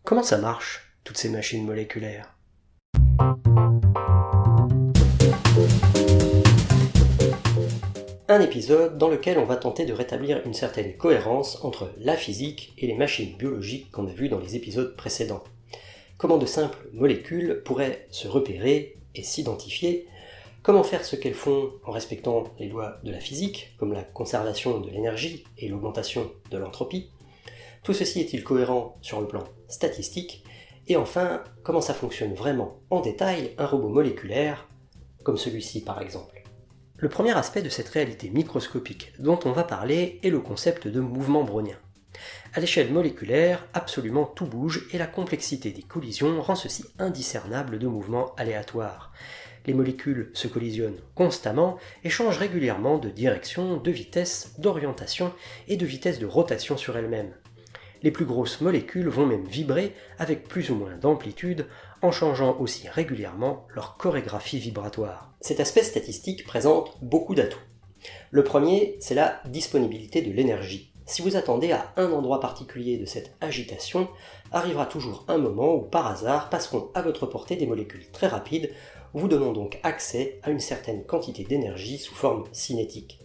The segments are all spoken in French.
Comment ça marche, toutes ces machines moléculaires? Un épisode dans lequel on va tenter de rétablir une certaine cohérence entre la physique et les machines biologiques qu'on a vues dans les épisodes précédents. Comment de simples molécules pourraient se repérer et s'identifier, comment faire ce qu'elles font en respectant les lois de la physique, comme la conservation de l'énergie et l'augmentation de l'entropie. Tout ceci est-il cohérent sur le plan statistique? Et enfin, comment ça fonctionne vraiment en détail un robot moléculaire, comme celui-ci par exemple? Le premier aspect de cette réalité microscopique dont on va parler est le concept de mouvement brownien. À l'échelle moléculaire, absolument tout bouge et la complexité des collisions rend ceci indiscernable de mouvements aléatoires. Les molécules se collisionnent constamment et changent régulièrement de direction, de vitesse, d'orientation et de vitesse de rotation sur elles-mêmes. Les plus grosses molécules vont même vibrer avec plus ou moins d'amplitude, en changeant aussi régulièrement leur chorégraphie vibratoire. Cet aspect statistique présente beaucoup d'atouts. Le premier, c'est la disponibilité de l'énergie. Si vous attendez à un endroit particulier de cette agitation, arrivera toujours un moment où par hasard passeront à votre portée des molécules très rapides, vous donnant donc accès à une certaine quantité d'énergie sous forme cinétique.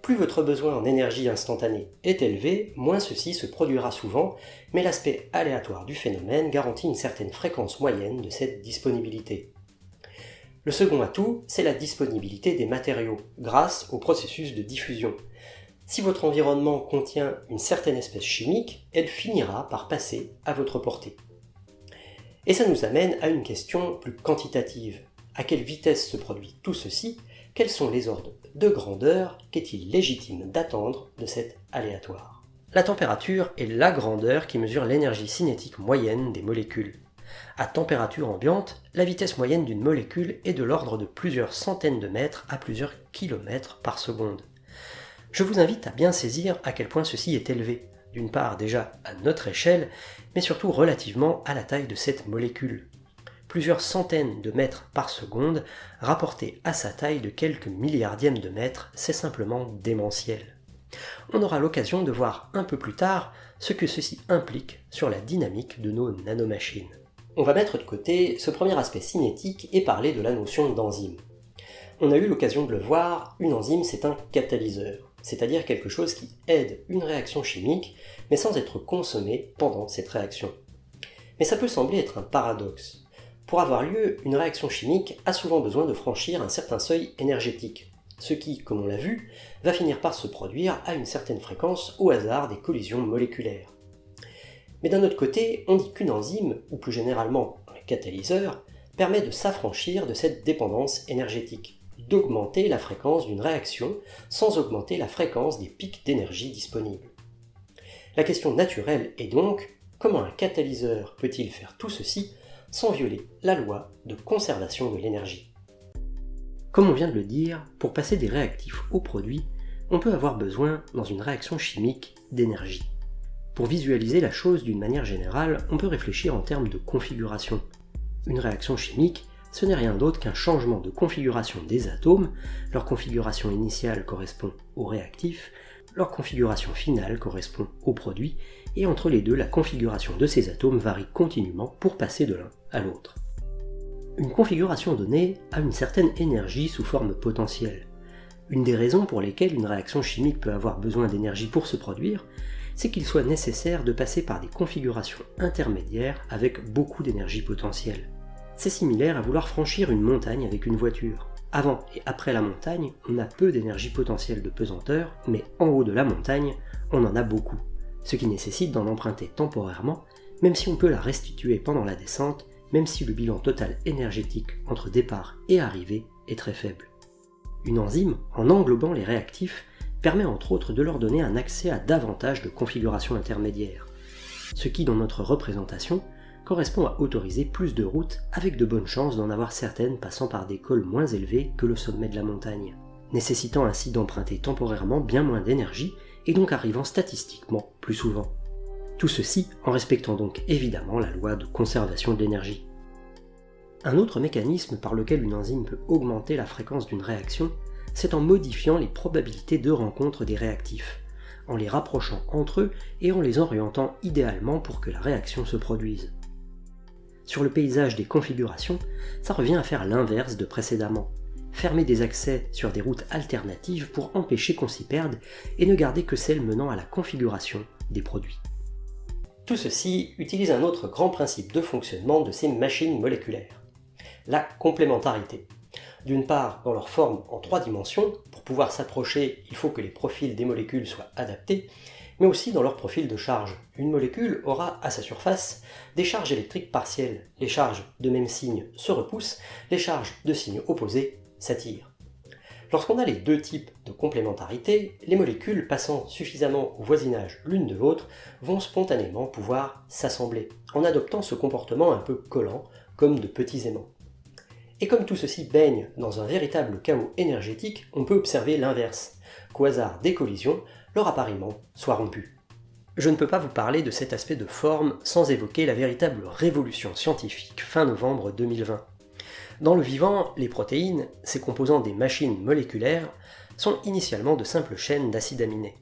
Plus votre besoin en énergie instantanée est élevé, moins ceci se produira souvent, mais l'aspect aléatoire du phénomène garantit une certaine fréquence moyenne de cette disponibilité. Le second atout, c'est la disponibilité des matériaux, grâce au processus de diffusion. Si votre environnement contient une certaine espèce chimique, elle finira par passer à votre portée. Et ça nous amène à une question plus quantitative. À quelle vitesse se produit tout ceci? Quels sont les ordres de grandeur qu'est-il légitime d'attendre de cet aléatoire? La température est la grandeur qui mesure l'énergie cinétique moyenne des molécules. À température ambiante, la vitesse moyenne d'une molécule est de l'ordre de plusieurs centaines de mètres à plusieurs kilomètres par seconde. Je vous invite à bien saisir à quel point ceci est élevé, d'une part déjà à notre échelle, mais surtout relativement à la taille de cette molécule. Plusieurs centaines de mètres par seconde, rapporté à sa taille de quelques milliardièmes de mètres, c'est simplement démentiel. On aura l'occasion de voir un peu plus tard ce que ceci implique sur la dynamique de nos nanomachines. On va mettre de côté ce premier aspect cinétique et parler de la notion d'enzyme. On a eu l'occasion de le voir, une enzyme c'est un catalyseur, c'est-à-dire quelque chose qui aide une réaction chimique, mais sans être consommé pendant cette réaction. Mais ça peut sembler être un paradoxe. Pour avoir lieu, une réaction chimique a souvent besoin de franchir un certain seuil énergétique, ce qui, comme on l'a vu, va finir par se produire à une certaine fréquence au hasard des collisions moléculaires. Mais d'un autre côté, on dit qu'une enzyme, ou plus généralement un catalyseur, permet de s'affranchir de cette dépendance énergétique, d'augmenter la fréquence d'une réaction sans augmenter la fréquence des pics d'énergie disponibles. La question naturelle est donc, comment un catalyseur peut-il faire tout ceci sans violer la loi de conservation de l'énergie? Comme on vient de le dire, pour passer des réactifs aux produits, on peut avoir besoin, dans une réaction chimique, d'énergie. Pour visualiser la chose d'une manière générale, on peut réfléchir en termes de configuration. Une réaction chimique, ce n'est rien d'autre qu'un changement de configuration des atomes, leur configuration initiale correspond au réactif, leur configuration finale correspond au produit, et entre les deux, la configuration de ces atomes varie continuellement pour passer de l'un à l'autre. Une configuration donnée a une certaine énergie sous forme potentielle. Une des raisons pour lesquelles une réaction chimique peut avoir besoin d'énergie pour se produire, c'est qu'il soit nécessaire de passer par des configurations intermédiaires avec beaucoup d'énergie potentielle. C'est similaire à vouloir franchir une montagne avec une voiture. Avant et après la montagne, on a peu d'énergie potentielle de pesanteur, mais en haut de la montagne, on en a beaucoup, ce qui nécessite d'en emprunter temporairement, même si on peut la restituer pendant la descente, même si le bilan total énergétique entre départ et arrivée est très faible. Une enzyme, en englobant les réactifs, permet entre autres de leur donner un accès à davantage de configurations intermédiaires, ce qui, dans notre représentation, correspond à autoriser plus de routes avec de bonnes chances d'en avoir certaines passant par des cols moins élevés que le sommet de la montagne, nécessitant ainsi d'emprunter temporairement bien moins d'énergie et donc arrivant statistiquement plus souvent. Tout ceci en respectant donc évidemment la loi de conservation de l'énergie. Un autre mécanisme par lequel une enzyme peut augmenter la fréquence d'une réaction, c'est en modifiant les probabilités de rencontre des réactifs, en les rapprochant entre eux et en les orientant idéalement pour que la réaction se produise. Sur le paysage des configurations, ça revient à faire l'inverse de précédemment. Fermer des accès sur des routes alternatives pour empêcher qu'on s'y perde et ne garder que celles menant à la configuration des produits. Tout ceci utilise un autre grand principe de fonctionnement de ces machines moléculaires, la complémentarité. D'une part, dans leur forme en 3 dimensions, pour pouvoir s'approcher, il faut que les profils des molécules soient adaptés, mais aussi dans leur profil de charge. Une molécule aura à sa surface des charges électriques partielles. Les charges de même signe se repoussent, les charges de signe opposé s'attirent. Lorsqu'on a les deux types de complémentarité, les molécules passant suffisamment au voisinage l'une de l'autre vont spontanément pouvoir s'assembler, en adoptant ce comportement un peu collant, comme de petits aimants. Et comme tout ceci baigne dans un véritable chaos énergétique, on peut observer l'inverse, qu'au hasard des collisions, leur appariement soit rompu. Je ne peux pas vous parler de cet aspect de forme sans évoquer la véritable révolution scientifique fin novembre 2020. Dans le vivant, les protéines, ces composants des machines moléculaires, sont initialement de simples chaînes d'acides aminés.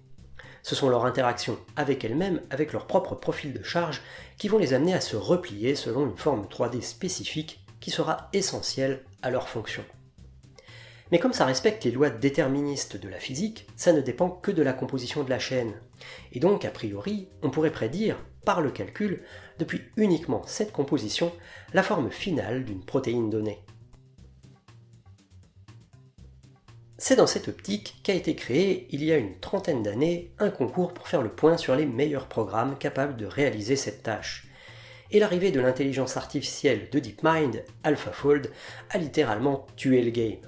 Ce sont leurs interactions avec elles-mêmes, avec leur propre profil de charge, qui vont les amener à se replier selon une forme 3D spécifique qui sera essentielle à leur fonction. Mais comme ça respecte les lois déterministes de la physique, ça ne dépend que de la composition de la chaîne. Et donc, a priori, on pourrait prédire, par le calcul, depuis uniquement cette composition, la forme finale d'une protéine donnée. C'est dans cette optique qu'a été créé, il y a une 30aine d'années, un concours pour faire le point sur les meilleurs programmes capables de réaliser cette tâche. Et l'arrivée de l'intelligence artificielle de DeepMind, AlphaFold, a littéralement tué le game.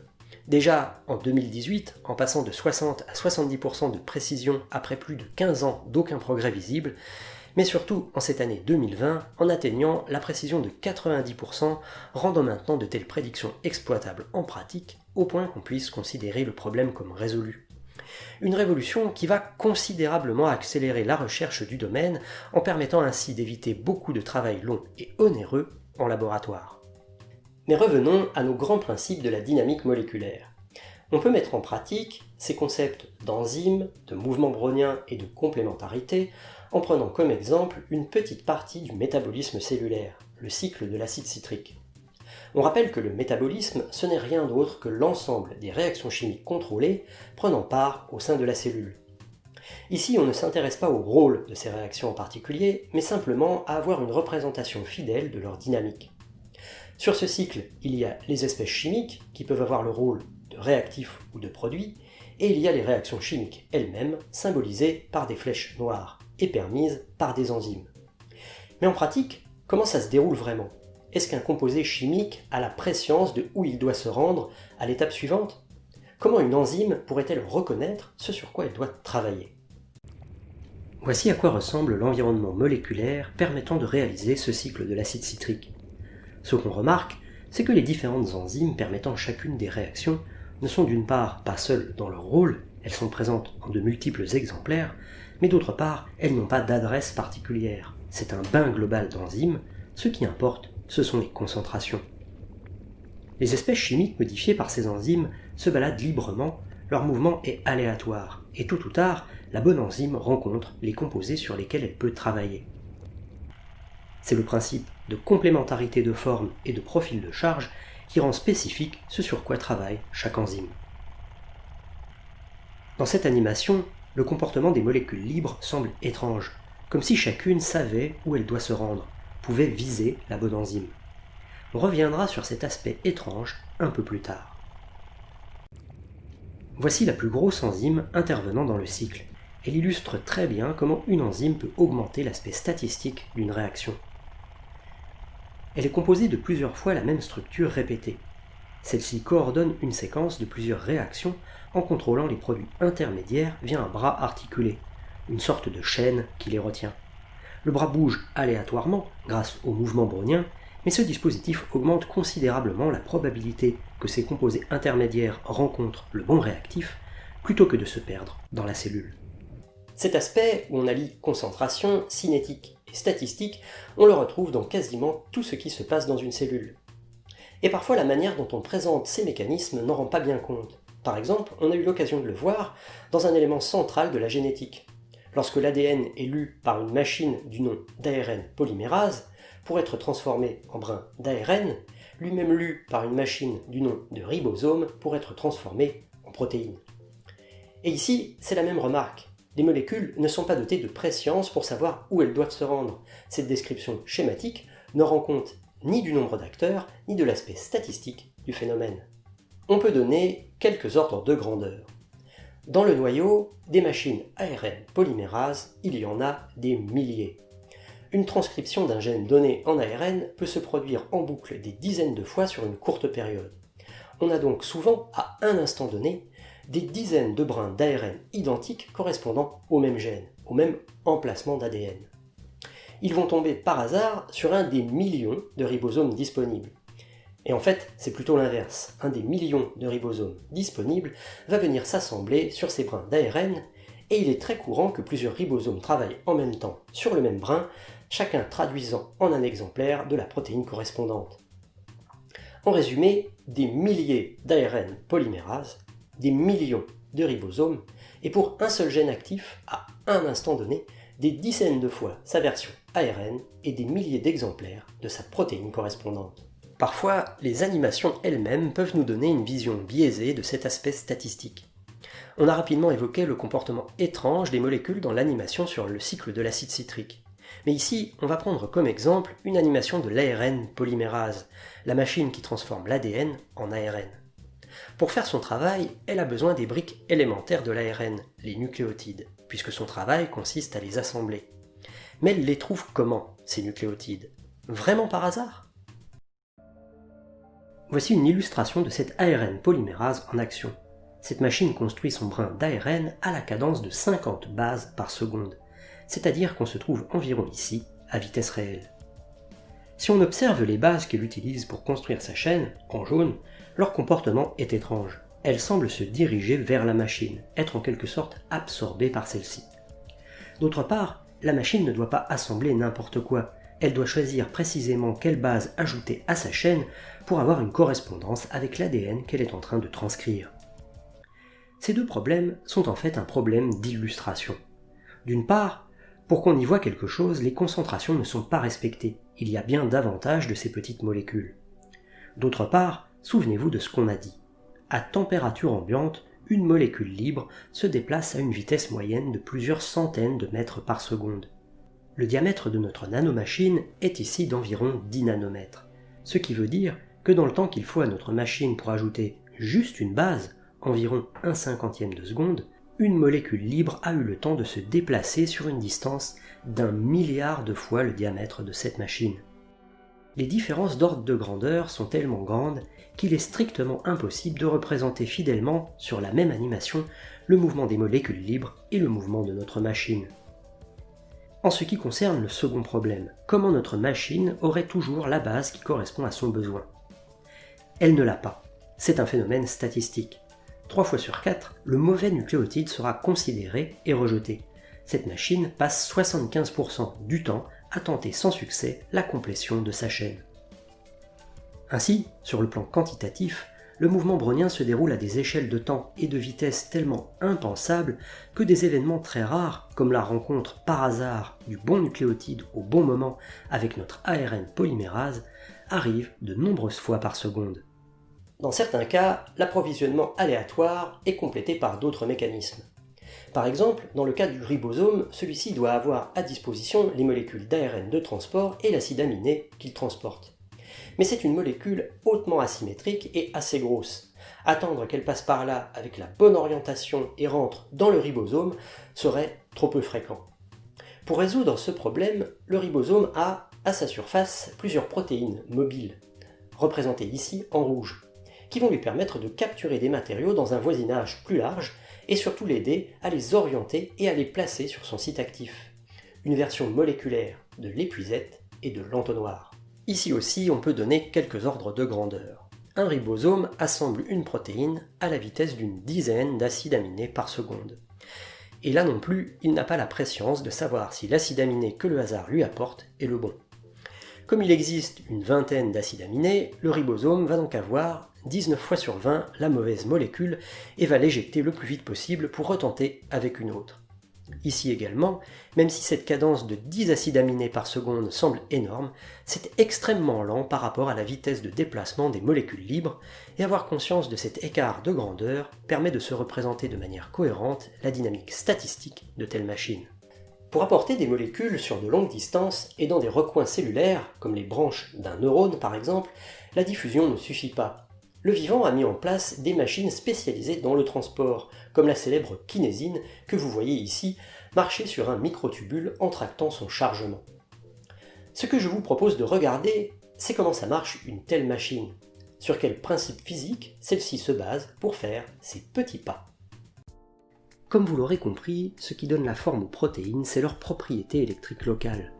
Déjà en 2018, en passant de 60 à 70% de précision après plus de 15 ans d'aucun progrès visible, mais surtout en cette année 2020, en atteignant la précision de 90%, rendant maintenant de telles prédictions exploitables en pratique, au point qu'on puisse considérer le problème comme résolu. Une révolution qui va considérablement accélérer la recherche du domaine, en permettant ainsi d'éviter beaucoup de travail long et onéreux en laboratoire. Mais revenons à nos grands principes de la dynamique moléculaire. On peut mettre en pratique ces concepts d'enzymes, de mouvement brownien et de complémentarité en prenant comme exemple une petite partie du métabolisme cellulaire, le cycle de l'acide citrique. On rappelle que le métabolisme, ce n'est rien d'autre que l'ensemble des réactions chimiques contrôlées prenant part au sein de la cellule. Ici, on ne s'intéresse pas au rôle de ces réactions en particulier, mais simplement à avoir une représentation fidèle de leur dynamique. Sur ce cycle, il y a les espèces chimiques qui peuvent avoir le rôle de réactifs ou de produits, et il y a les réactions chimiques elles-mêmes, symbolisées par des flèches noires et permises par des enzymes. Mais en pratique, comment ça se déroule vraiment ? Est-ce qu'un composé chimique a la prescience de où il doit se rendre à l'étape suivante ? Comment une enzyme pourrait-elle reconnaître ce sur quoi elle doit travailler ? Voici à quoi ressemble l'environnement moléculaire permettant de réaliser ce cycle de l'acide citrique. Ce qu'on remarque, c'est que les différentes enzymes permettant chacune des réactions ne sont d'une part pas seules dans leur rôle, elles sont présentes en de multiples exemplaires, mais d'autre part, elles n'ont pas d'adresse particulière. C'est un bain global d'enzymes, ce qui importe, ce sont les concentrations. Les espèces chimiques modifiées par ces enzymes se baladent librement, leur mouvement est aléatoire, et tôt ou tard, la bonne enzyme rencontre les composés sur lesquels elle peut travailler. C'est le principe de complémentarité de forme et de profil de charge qui rend spécifique ce sur quoi travaille chaque enzyme. Dans cette animation, le comportement des molécules libres semble étrange, comme si chacune savait où elle doit se rendre, pouvait viser la bonne enzyme. On reviendra sur cet aspect étrange un peu plus tard. Voici la plus grosse enzyme intervenant dans le cycle. Elle illustre très bien comment une enzyme peut augmenter l'aspect statistique d'une réaction. Elle est composée de plusieurs fois la même structure répétée. Celle-ci coordonne une séquence de plusieurs réactions en contrôlant les produits intermédiaires via un bras articulé, une sorte de chaîne qui les retient. Le bras bouge aléatoirement grâce au mouvement brownien, mais ce dispositif augmente considérablement la probabilité que ces composés intermédiaires rencontrent le bon réactif plutôt que de se perdre dans la cellule. Cet aspect, où on allie concentration, cinétique et statistique, on le retrouve dans quasiment tout ce qui se passe dans une cellule. Et parfois la manière dont on présente ces mécanismes n'en rend pas bien compte. Par exemple, on a eu l'occasion de le voir dans un élément central de la génétique. Lorsque l'ADN est lu par une machine du nom d'ARN polymérase, pour être transformé en brin d'ARN, lui-même lu par une machine du nom de ribosome pour être transformé en protéine. Et ici, c'est la même remarque. Les molécules ne sont pas dotées de préscience pour savoir où elles doivent se rendre. Cette description schématique ne rend compte ni du nombre d'acteurs, ni de l'aspect statistique du phénomène. On peut donner quelques ordres de grandeur. Dans le noyau des machines ARN polymérase, il y en a des milliers. Une transcription d'un gène donné en ARN peut se produire en boucle des dizaines de fois sur une courte période. On a donc souvent, à un instant donné, des dizaines de brins d'ARN identiques correspondant au même gène, au même emplacement d'ADN. Ils vont tomber par hasard sur un des millions de ribosomes disponibles. Et en fait, c'est plutôt l'inverse. Un des millions de ribosomes disponibles va venir s'assembler sur ces brins d'ARN, et il est très courant que plusieurs ribosomes travaillent en même temps sur le même brin, chacun traduisant en un exemplaire de la protéine correspondante. En résumé, des milliers d'ARN polymérase, des millions de ribosomes, et pour un seul gène actif, à un instant donné, des dizaines de fois sa version ARN et des milliers d'exemplaires de sa protéine correspondante. Parfois, les animations elles-mêmes peuvent nous donner une vision biaisée de cet aspect statistique. On a rapidement évoqué le comportement étrange des molécules dans l'animation sur le cycle de l'acide citrique. Mais ici, on va prendre comme exemple une animation de l'ARN polymérase, la machine qui transforme l'ADN en ARN. Pour faire son travail, elle a besoin des briques élémentaires de l'ARN, les nucléotides, puisque son travail consiste à les assembler. Mais elle les trouve comment, ces nucléotides? Vraiment par hasard? Voici une illustration de cette ARN polymérase en action. Cette machine construit son brin d'ARN à la cadence de 50 bases par seconde, c'est-à-dire qu'on se trouve environ ici, à vitesse réelle. Si on observe les bases qu'elle utilise pour construire sa chaîne, en jaune, leur comportement est étrange. Elles semblent se diriger vers la machine, être en quelque sorte absorbées par celle-ci. D'autre part, la machine ne doit pas assembler n'importe quoi. Elle doit choisir précisément quelle base ajouter à sa chaîne pour avoir une correspondance avec l'ADN qu'elle est en train de transcrire. Ces deux problèmes sont en fait un problème d'illustration. D'une part, pour qu'on y voit quelque chose, les concentrations ne sont pas respectées. Il y a bien davantage de ces petites molécules. D'autre part, souvenez-vous de ce qu'on a dit. À température ambiante, une molécule libre se déplace à une vitesse moyenne de plusieurs centaines de mètres par seconde. Le diamètre de notre nanomachine est ici d'environ 10 nanomètres, ce qui veut dire que dans le temps qu'il faut à notre machine pour ajouter juste une base, environ 1/50 de seconde, une molécule libre a eu le temps de se déplacer sur une distance d'1 milliard de fois le diamètre de cette machine. Les différences d'ordre de grandeur sont tellement grandes qu'il est strictement impossible de représenter fidèlement, sur la même animation, le mouvement des molécules libres et le mouvement de notre machine. En ce qui concerne le second problème, comment notre machine aurait toujours la base qui correspond à son besoin? Elle ne l'a pas. C'est un phénomène statistique. 3 fois sur 4, le mauvais nucléotide sera considéré et rejeté. Cette machine passe 75% du temps à tenter sans succès la complétion de sa chaîne. Ainsi, sur le plan quantitatif, le mouvement brownien se déroule à des échelles de temps et de vitesse tellement impensables que des événements très rares, comme la rencontre par hasard du bon nucléotide au bon moment avec notre ARN polymérase, arrivent de nombreuses fois par seconde. Dans certains cas, l'approvisionnement aléatoire est complété par d'autres mécanismes. Par exemple, dans le cas du ribosome, celui-ci doit avoir à disposition les molécules d'ARN de transport et l'acide aminé qu'il transporte. Mais c'est une molécule hautement asymétrique et assez grosse. Attendre qu'elle passe par là avec la bonne orientation et rentre dans le ribosome serait trop peu fréquent. Pour résoudre ce problème, le ribosome a, à sa surface, plusieurs protéines mobiles, représentées ici en rouge, qui vont lui permettre de capturer des matériaux dans un voisinage plus large et surtout l'aider à les orienter et à les placer sur son site actif. Une version moléculaire de l'épuisette et de l'entonnoir. Ici aussi, on peut donner quelques ordres de grandeur. Un ribosome assemble une protéine à la vitesse d'une dizaine d'acides aminés par seconde. Et là non plus, il n'a pas la prescience de savoir si l'acide aminé que le hasard lui apporte est le bon. Comme il existe une vingtaine d'acides aminés, le ribosome va donc avoir 19 fois sur 20 la mauvaise molécule et va l'éjecter le plus vite possible pour retenter avec une autre. Ici également, même si cette cadence de 10 acides aminés par seconde semble énorme, c'est extrêmement lent par rapport à la vitesse de déplacement des molécules libres, et avoir conscience de cet écart de grandeur permet de se représenter de manière cohérente la dynamique statistique de telles machines. Pour apporter des molécules sur de longues distances et dans des recoins cellulaires, comme les branches d'un neurone par exemple, la diffusion ne suffit pas. Le vivant a mis en place des machines spécialisées dans le transport, comme la célèbre kinésine que vous voyez ici, marcher sur un microtubule en tractant son chargement. Ce que je vous propose de regarder, c'est comment ça marche une telle machine, sur quels principes physiques celle-ci se base pour faire ses petits pas. Comme vous l'aurez compris, ce qui donne la forme aux protéines, c'est leur propriété électrique locale.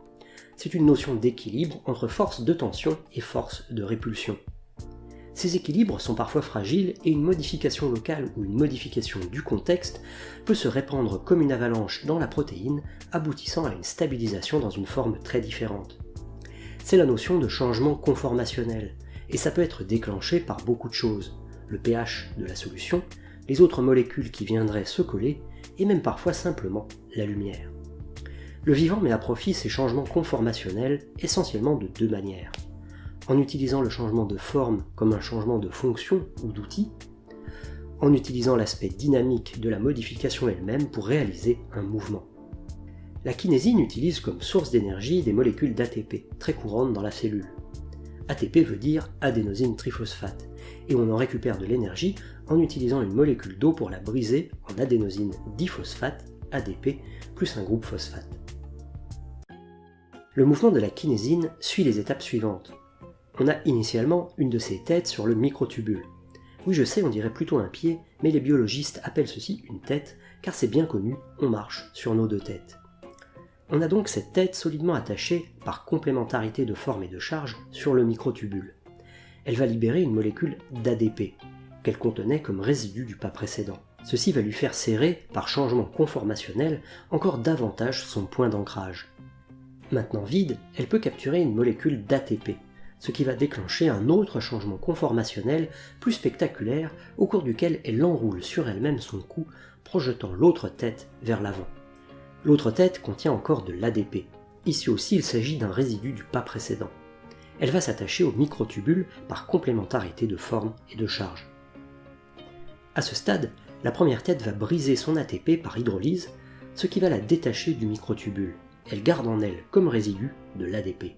C'est une notion d'équilibre entre force de tension et force de répulsion. Ces équilibres sont parfois fragiles et une modification locale ou une modification du contexte peut se répandre comme une avalanche dans la protéine, aboutissant à une stabilisation dans une forme très différente. C'est la notion de changement conformationnel, et ça peut être déclenché par beaucoup de choses, le pH de la solution, les autres molécules qui viendraient se coller, et même parfois simplement la lumière. Le vivant met à profit ces changements conformationnels essentiellement de deux manières. En utilisant le changement de forme comme un changement de fonction ou d'outil, en utilisant l'aspect dynamique de la modification elle-même pour réaliser un mouvement. La kinésine utilise comme source d'énergie des molécules d'ATP, très courantes dans la cellule. ATP veut dire adénosine triphosphate, et on en récupère de l'énergie en utilisant une molécule d'eau pour la briser en adénosine diphosphate, ADP, plus un groupe phosphate. Le mouvement de la kinésine suit les étapes suivantes. On a initialement une de ces têtes sur le microtubule. Oui, je sais, on dirait plutôt un pied, mais les biologistes appellent ceci une tête, car c'est bien connu, on marche sur nos deux têtes. On a donc cette tête solidement attachée, par complémentarité de forme et de charge, sur le microtubule. Elle va libérer une molécule d'ADP, qu'elle contenait comme résidu du pas précédent. Ceci va lui faire serrer, par changement conformationnel, encore davantage son point d'ancrage. Maintenant vide, elle peut capturer une molécule d'ATP, ce qui va déclencher un autre changement conformationnel plus spectaculaire au cours duquel elle enroule sur elle-même son cou, projetant l'autre tête vers l'avant. L'autre tête contient encore de l'ADP. Ici aussi, il s'agit d'un résidu du pas précédent. Elle va s'attacher au microtubule par complémentarité de forme et de charge. À ce stade, la première tête va briser son ATP par hydrolyse, ce qui va la détacher du microtubule. Elle garde en elle comme résidu de l'ADP.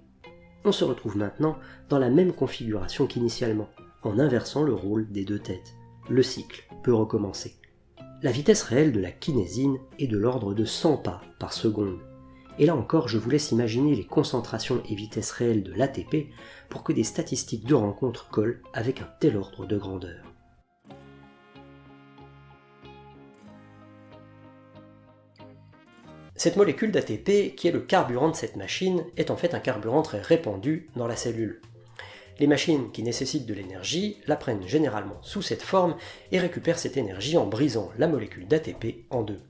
On se retrouve maintenant dans la même configuration qu'initialement, en inversant le rôle des deux têtes. Le cycle peut recommencer. La vitesse réelle de la kinésine est de l'ordre de 100 pas par seconde. Et là encore, je vous laisse imaginer les concentrations et vitesses réelles de l'ATP pour que des statistiques de rencontre collent avec un tel ordre de grandeur. Cette molécule d'ATP, qui est le carburant de cette machine, est en fait un carburant très répandu dans la cellule. Les machines qui nécessitent de l'énergie la prennent généralement sous cette forme et récupèrent cette énergie en brisant la molécule d'ATP en deux.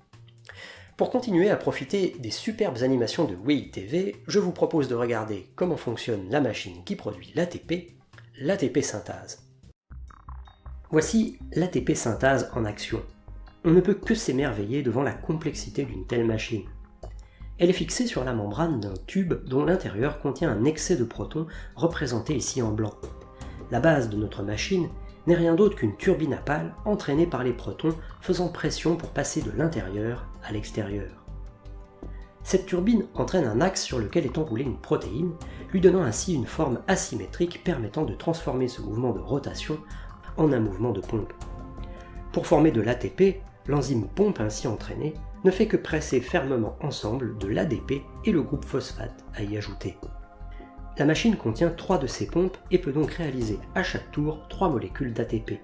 Pour continuer à profiter des superbes animations de WEI TV, je vous propose de regarder comment fonctionne la machine qui produit l'ATP synthase. Voici l'ATP synthase en action. On ne peut que s'émerveiller devant la complexité d'une telle machine. Elle est fixée sur la membrane d'un tube dont l'intérieur contient un excès de protons représenté ici en blanc. La base de notre machine n'est rien d'autre qu'une turbine à pales entraînée par les protons faisant pression pour passer de l'intérieur à l'extérieur. Cette turbine entraîne un axe sur lequel est enroulée une protéine, lui donnant ainsi une forme asymétrique permettant de transformer ce mouvement de rotation en un mouvement de pompe. Pour former de l'ATP, l'enzyme pompe ainsi entraînée ne fait que presser fermement ensemble de l'ADP et le groupe phosphate à y ajouter. La machine contient 3 de ces pompes et peut donc réaliser à chaque tour 3 molécules d'ATP.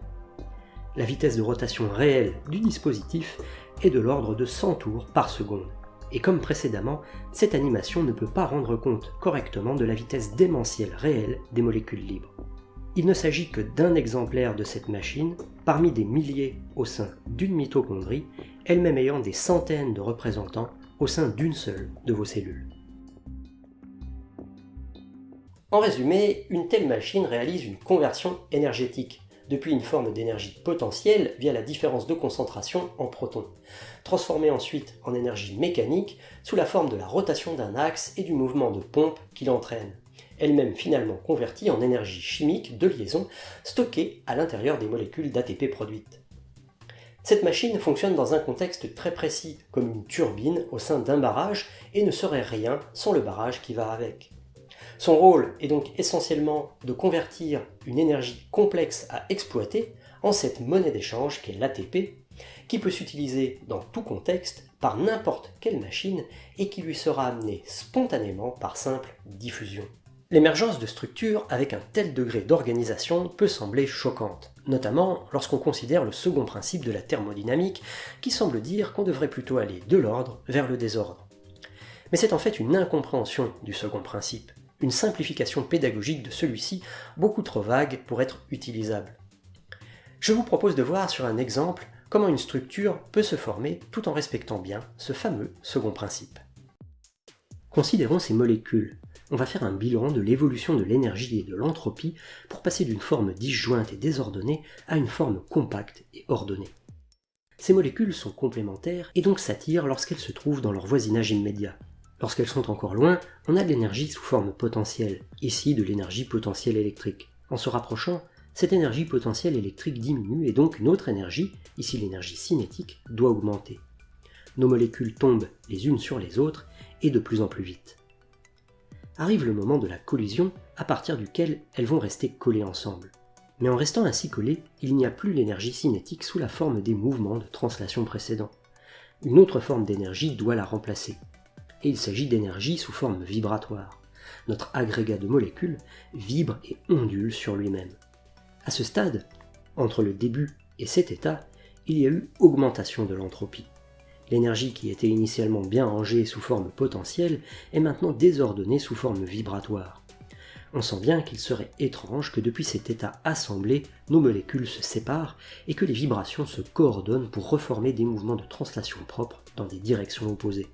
La vitesse de rotation réelle du dispositif est de l'ordre de 100 tours par seconde. Et comme précédemment, cette animation ne peut pas rendre compte correctement de la vitesse démentielle réelle des molécules libres. Il ne s'agit que d'un exemplaire de cette machine, parmi des milliers au sein d'une mitochondrie, elle-même ayant des centaines de représentants au sein d'une seule de vos cellules. En résumé, une telle machine réalise une conversion énergétique, depuis une forme d'énergie potentielle via la différence de concentration en protons, transformée ensuite en énergie mécanique sous la forme de la rotation d'un axe et du mouvement de pompe qui l'entraîne, elle-même finalement convertie en énergie chimique de liaison stockée à l'intérieur des molécules d'ATP produites. Cette machine fonctionne dans un contexte très précis, comme une turbine au sein d'un barrage, et ne serait rien sans le barrage qui va avec. Son rôle est donc essentiellement de convertir une énergie complexe à exploiter en cette monnaie d'échange qu'est l'ATP, qui peut s'utiliser dans tout contexte par n'importe quelle machine et qui lui sera amenée spontanément par simple diffusion. L'émergence de structures avec un tel degré d'organisation peut sembler choquante, notamment lorsqu'on considère le second principe de la thermodynamique qui semble dire qu'on devrait plutôt aller de l'ordre vers le désordre. Mais c'est en fait une incompréhension du second principe, une simplification pédagogique de celui-ci beaucoup trop vague pour être utilisable. Je vous propose de voir sur un exemple comment une structure peut se former tout en respectant bien ce fameux second principe. Considérons ces molécules. On va faire un bilan de l'évolution de l'énergie et de l'entropie pour passer d'une forme disjointe et désordonnée à une forme compacte et ordonnée. Ces molécules sont complémentaires et donc s'attirent lorsqu'elles se trouvent dans leur voisinage immédiat. Lorsqu'elles sont encore loin, on a de l'énergie sous forme potentielle, ici de l'énergie potentielle électrique. En se rapprochant, cette énergie potentielle électrique diminue et donc une autre énergie, ici l'énergie cinétique, doit augmenter. Nos molécules tombent les unes sur les autres et de plus en plus vite. Arrive le moment de la collision à partir duquel elles vont rester collées ensemble. Mais en restant ainsi collées, il n'y a plus l'énergie cinétique sous la forme des mouvements de translation précédents. Une autre forme d'énergie doit la remplacer. Et il s'agit d'énergie sous forme vibratoire. Notre agrégat de molécules vibre et ondule sur lui-même. À ce stade, entre le début et cet état, il y a eu augmentation de l'entropie. L'énergie qui était initialement bien rangée sous forme potentielle est maintenant désordonnée sous forme vibratoire. On sent bien qu'il serait étrange que depuis cet état assemblé, nos molécules se séparent et que les vibrations se coordonnent pour reformer des mouvements de translation propres dans des directions opposées.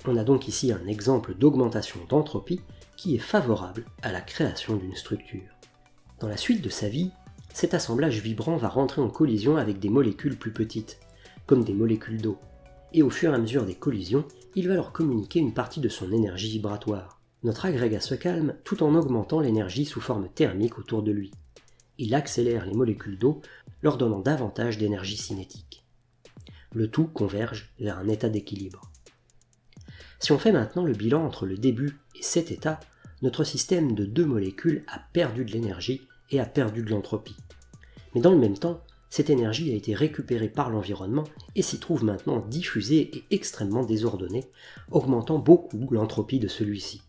On a donc ici un exemple d'augmentation d'entropie qui est favorable à la création d'une structure. Dans la suite de sa vie, cet assemblage vibrant va rentrer en collision avec des molécules plus petites, comme des molécules d'eau. Et au fur et à mesure des collisions, il va leur communiquer une partie de son énergie vibratoire. Notre agrégat se calme tout en augmentant l'énergie sous forme thermique autour de lui. Il accélère les molécules d'eau, leur donnant davantage d'énergie cinétique. Le tout converge vers un état d'équilibre. Si on fait maintenant le bilan entre le début et cet état, notre système de deux molécules a perdu de l'énergie et a perdu de l'entropie. Mais dans le même temps, cette énergie a été récupérée par l'environnement et s'y trouve maintenant diffusée et extrêmement désordonnée, augmentant beaucoup l'entropie de celui-ci.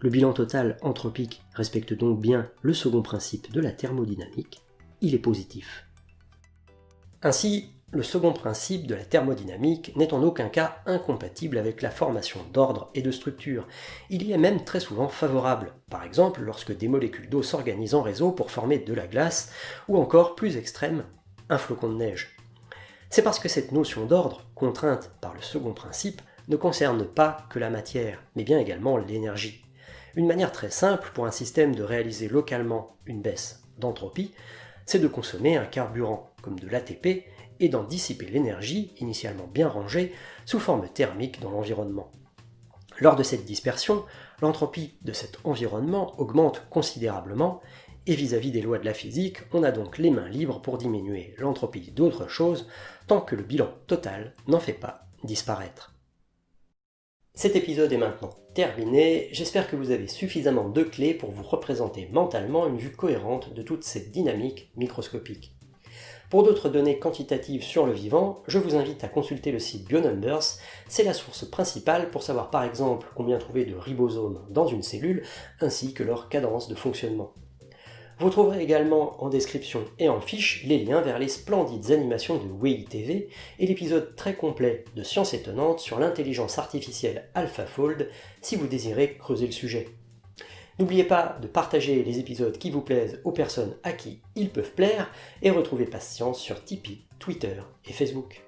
Le bilan total anthropique respecte donc bien le second principe de la thermodynamique, il est positif. Ainsi, le second principe de la thermodynamique n'est en aucun cas incompatible avec la formation d'ordre et de structure. Il y est même très souvent favorable, par exemple lorsque des molécules d'eau s'organisent en réseau pour former de la glace, ou encore plus extrême, un flocon de neige. C'est parce que cette notion d'ordre, contrainte par le second principe, ne concerne pas que la matière, mais bien également l'énergie. Une manière très simple pour un système de réaliser localement une baisse d'entropie, c'est de consommer un carburant, comme de l'ATP, et d'en dissiper l'énergie, initialement bien rangée, sous forme thermique dans l'environnement. Lors de cette dispersion, l'entropie de cet environnement augmente considérablement, et vis-à-vis des lois de la physique, on a donc les mains libres pour diminuer l'entropie d'autres choses, tant que le bilan total n'en fait pas disparaître. Cet épisode est maintenant terminé, j'espère que vous avez suffisamment de clés pour vous représenter mentalement une vue cohérente de toute cette dynamique microscopique. Pour d'autres données quantitatives sur le vivant, je vous invite à consulter le site Bionumbers, c'est la source principale pour savoir par exemple combien trouver de ribosomes dans une cellule, ainsi que leur cadence de fonctionnement. Vous trouverez également en description et en fiche les liens vers les splendides animations de Wei TV et l'épisode très complet de Science étonnante sur l'intelligence artificielle AlphaFold si vous désirez creuser le sujet. N'oubliez pas de partager les épisodes qui vous plaisent aux personnes à qui ils peuvent plaire et retrouvez Patience sur Tipeee, Twitter et Facebook.